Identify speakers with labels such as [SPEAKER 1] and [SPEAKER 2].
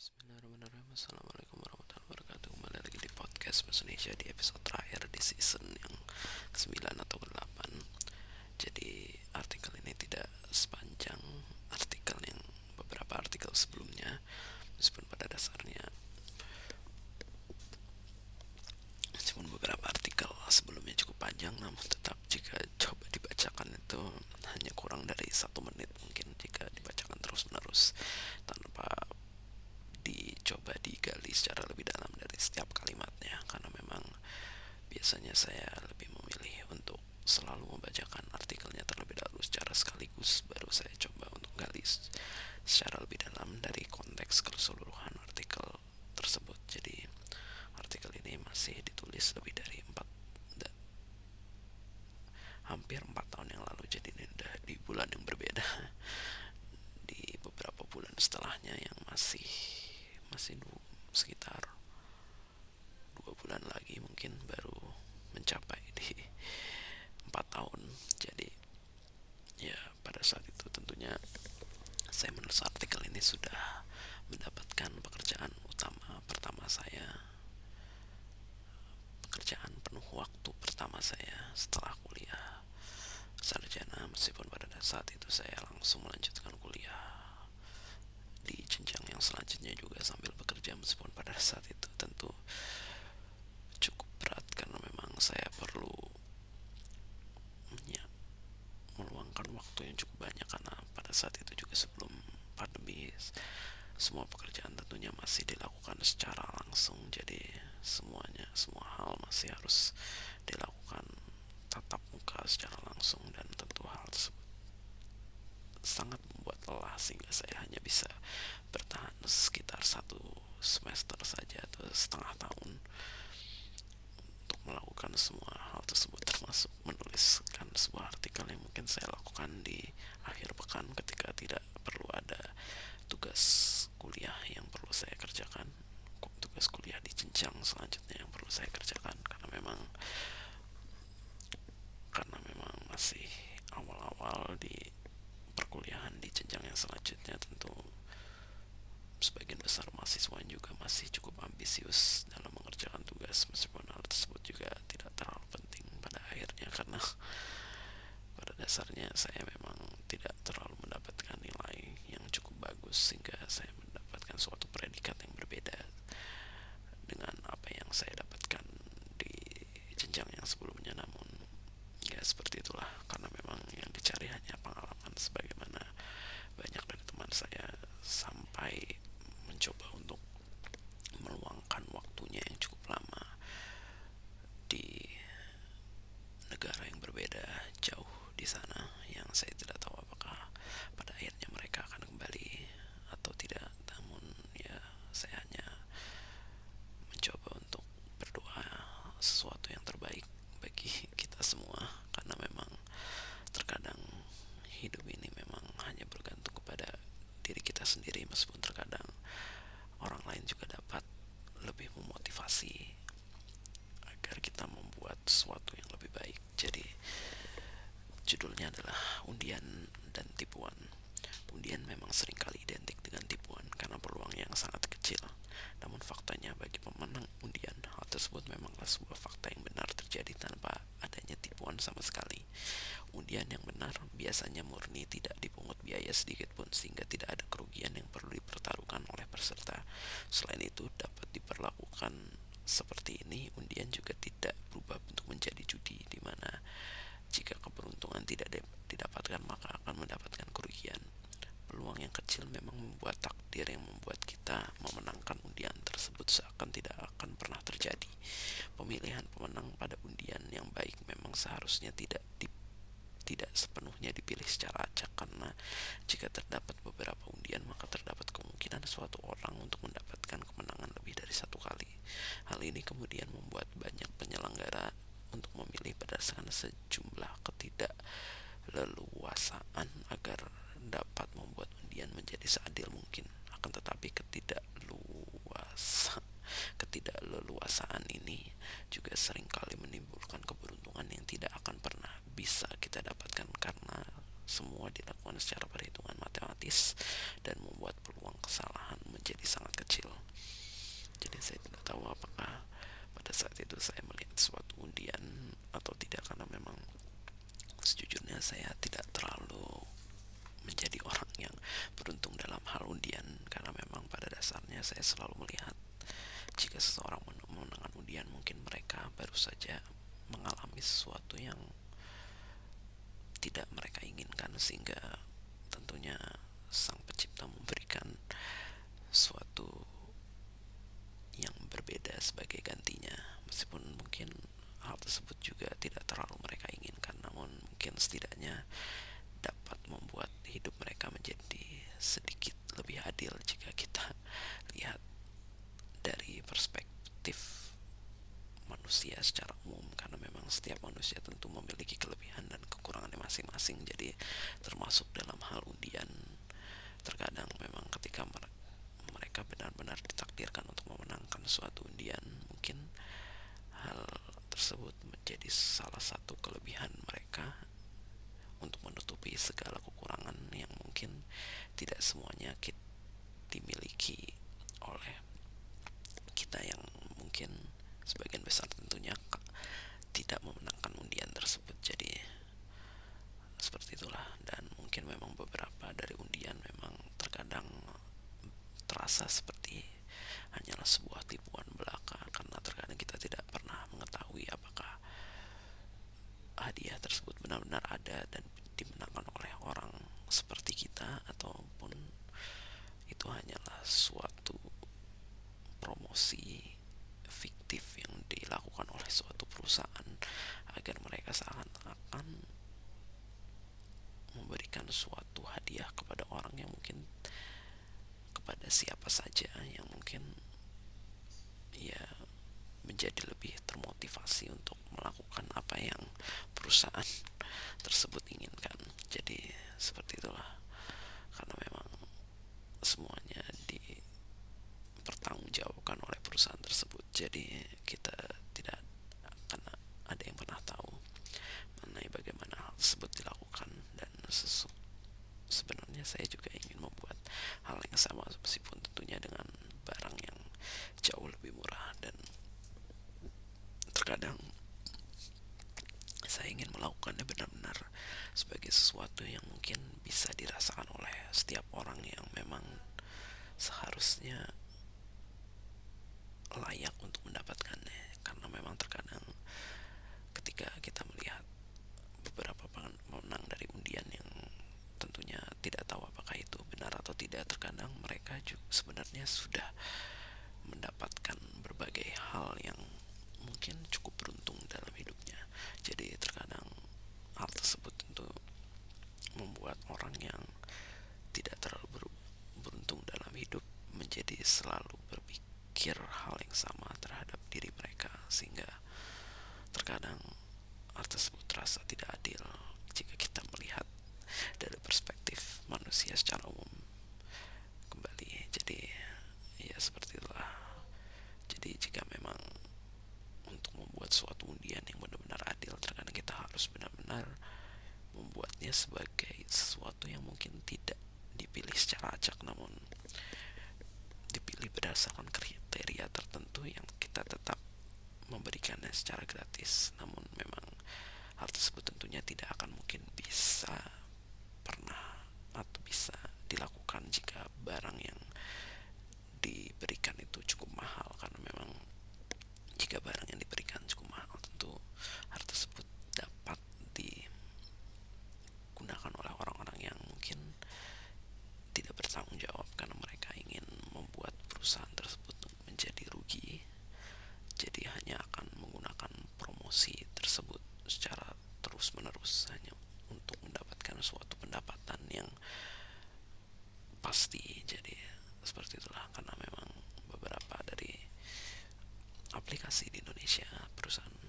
[SPEAKER 1] Bismillahirrahmanirrahim. Assalamualaikum warahmatullahi wabarakatuh. Kembali lagi di podcast Bahasa Indonesia di episode terakhir di season yang ke-9 atau ke-8. Jadi artikel ini tidak sepanjang artikel yang beberapa artikel sebelumnya, meskipun pada dasarnya beberapa artikel sebelumnya cukup panjang, namun tetap jika coba dibacakan itu hanya kurang dari 1 menit mungkin jika dibacakan terus menerus tanpa dicoba digali secara lebih dalam dari setiap kalimatnya, karena memang biasanya saya lebih memilih untuk selalu membacakan artikelnya terlebih dahulu secara sekaligus, baru saya coba untuk gali secara lebih dalam dari konteks keseluruhan artikel tersebut. Jadi artikel ini masih ditulis lebih dari hampir 4 tahun yang lalu, jadi ini udah di bulan yang berbeda, di beberapa bulan setelahnya yang masih sekitar 2 bulan lagi mungkin baru mencapai di 4 tahun. Jadi ya pada saat itu tentunya saya menulis artikel ini sudah mendapatkan pekerjaan utama pertama saya, pekerjaan penuh waktu pertama saya setelah kuliah sarjana, meskipun pada saat itu saya langsung melanjutkan kuliah di jenjang yang selanjutnya juga sambil bekerja, meskipun pada saat itu tentu cukup berat karena memang saya perlu ya, meluangkan waktu yang cukup banyak, karena pada saat itu juga sebelum pandemi semua pekerjaan tentunya masih dilakukan secara langsung, jadi semua hal masih harus dilakukan tatap muka secara langsung, dan tentu hal tersebut sangat membuat lelah sehingga saya hanya bisa bertahan sekitar 1 semester saja atau setengah tahun untuk melakukan semua hal tersebut, termasuk menuliskan sebuah artikel yang mungkin saya lakukan di akhir pekan ketika tidak perlu ada tugas kuliah yang perlu saya kerjakan, tugas kuliah di jenjang selanjutnya yang perlu saya kerjakan, karena memang masih awal-awal di perkuliahan di jenjang yang selanjutnya. Tentu sebagian besar mahasiswa juga masih cukup ambisius dalam mengerjakan tugas, meskipun hal tersebut juga tidak terlalu penting pada akhirnya, karena pada dasarnya saya memang tidak terlalu mendapatkan nilai yang cukup bagus sehingga saya mendapatkan suatu predikat yang berbeda dengan apa yang saya dapatkan di jenjang yang sebelumnya. Namun ya seperti itulah, karena memang yang dicari hanya pengalaman, sebagaimana banyak dari teman saya sampai mencoba untuk meluangkan waktunya yang cukup lama di negara yang berbeda jauh di sana, yang saya tidak tahu apakah pada akhirnya mereka akan kembali atau tidak. Namun ya saya hanya mencoba untuk berdoa sesuatu yang terbaik bagi kita semua, karena memang terkadang hidup ini memang hanya bergantung kepada diri kita sendiri, meskipun terkadang orang lain juga dapat lebih memotivasi agar kita membuat sesuatu yang lebih baik. Jadi judulnya adalah Undian dan Tipuan. Undian memang seringkali identik dengan tipuan karena peluang yang sangat kecil. Namun faktanya bagi pemenang undian, hal tersebut memanglah sebuah fakta yang benar terjadi tanpa adanya tipuan sama sekali. Undian yang benar biasanya murni, tidak dipungut biaya sedikit pun, sehingga tidak ada kerugian yang perlu dipertaruhkan oleh peserta. Selain itu, dapat diperlakukan seperti ini, undian juga tidak berubah bentuk menjadi judi, di mana jika keberuntungan tidak didapatkan maka akan mendapatkan kerugian. Peluang yang kecil memang membuat takdir yang membuat kita memenangkan undian tersebut seakan tidak akan pernah terjadi. Pemilihan pemenang pada undian yang baik memang seharusnya tidak sepenuhnya dipilih secara acak, karena jika terdapat beberapa undian maka terdapat kemungkinan suatu orang untuk mendapatkan kemenangan lebih dari 1 kali. Hal ini kemudian membuat banyak penyelenggara untuk memilih berdasarkan sejumlah ketidakleluasaan agar dapat membuat undian menjadi seadil mungkin. Akan tetapi ketidakleluasaan ini juga seringkali menimbulkan keberuntungan yang tidak akan pernah bisa kita dapatkan, karena semua dilakukan secara perhitungan matematis dan membuat peluang kesalahan menjadi sangat kecil. tentunya saya selalu melihat jika seseorang memenangkan undian, mungkin mereka baru saja mengalami sesuatu yang tidak mereka inginkan, sehingga tentunya sang pencipta memberikan suatu yang berbeda sebagai gantinya. Meskipun mungkin hal tersebut juga tidak terlalu mereka inginkan, namun mungkin setidaknya dapat membuat hidup mereka menjadi sedikit lebih adil jika kita lihat dari perspektif manusia secara umum, karena memang setiap manusia tentu memiliki kelebihan dan kekurangannya masing-masing. Jadi termasuk dalam hal undian, terkadang memang ketika mereka benar-benar ditakdirkan untuk memenangkan suatu undian, mungkin hal tersebut menjadi salah satu kelebihan mereka untuk menutupi segala kekurangan yang mungkin tidak semuanya dimiliki oleh kita, yang mungkin sebagian besar tentunya tidak memenangkan undian tersebut. Jadi seperti itulah. Dan mungkin memang beberapa dari undian memang terkadang terasa seperti hanyalah sebuah tipuan belaka, karena terkadang kita tidak pernah mengetahui apakah hadiah tersebut benar-benar ada dan dimenangkan oleh orang seperti kita, ataupun itu hanyalah suatu promosi fiktif yang dilakukan oleh suatu perusahaan agar mereka seakan-akan memberikan suatu hadiah kepada orang yang mungkin kepada siapa saja yang mungkin ya menjadi lebih termotivasi untuk melakukan apa yang perusahaan tersebut inginkan. Jadi seperti itulah, karena memang semuanya dipertanggungjawabkan oleh perusahaan tersebut. Jadi kita tidak akan ada yang pernah tahu mengenai bagaimana hal tersebut dilakukan. Dan sebenarnya saya juga ingin membuat hal yang sama, meskipun tentunya dengan barang yang jauh lebih murah. Dan terkadang saya ingin melakukannya benar-benar sebagai sesuatu yang mungkin bisa dirasakan oleh setiap orang yang memang seharusnya layak untuk mendapatkannya. Karena memang terkadang ketika kita melihat beberapa pemenang dari undian yang tentunya tidak tahu apakah itu benar atau tidak, terkadang mereka juga sebenarnya sudah mendapatkan berbagai hal yang mungkin cukup beruntung dalam hidupnya. Jadi terkadang hal tersebut tentu membuat orang yang tidak terlalu beruntung dalam hidup menjadi selalu berpikir hal yang sama terhadap diri mereka, sehingga terkadang hal tersebut terasa tidak adil jika kita melihat dari perspektif manusia secara umum kembali. Jadi ya seperti itulah. Jadi jika memang untuk membuat suatu undian yang benar-benar adil, terkadang kita harus benar-benar membuatnya sebagai sesuatu yang mungkin tidak dipilih secara acak, namun dipilih berdasarkan kriteria tertentu yang kita tetap memberikannya secara gratis. Namun memang hal tersebut tentunya tidak akan mungkin bisa pernah atau bisa dilakukan jika barang yang diberikan itu cukup mahal. Karena memang jika barang yang diberikan cukup mahal, tentu hal tersebut dapat digunakan oleh orang-orang yang mungkin tidak bertanggung jawab, karena mereka ingin membuat perusahaan tersebut menjadi rugi. Jadi hanya akan menggunakan promosi tersebut secara terus-menerus hanya untuk mendapatkan suatu pendapatan yang pasti. Jadi seperti itulah, karena memang beberapa dari aplikasi di Indonesia, perusahaan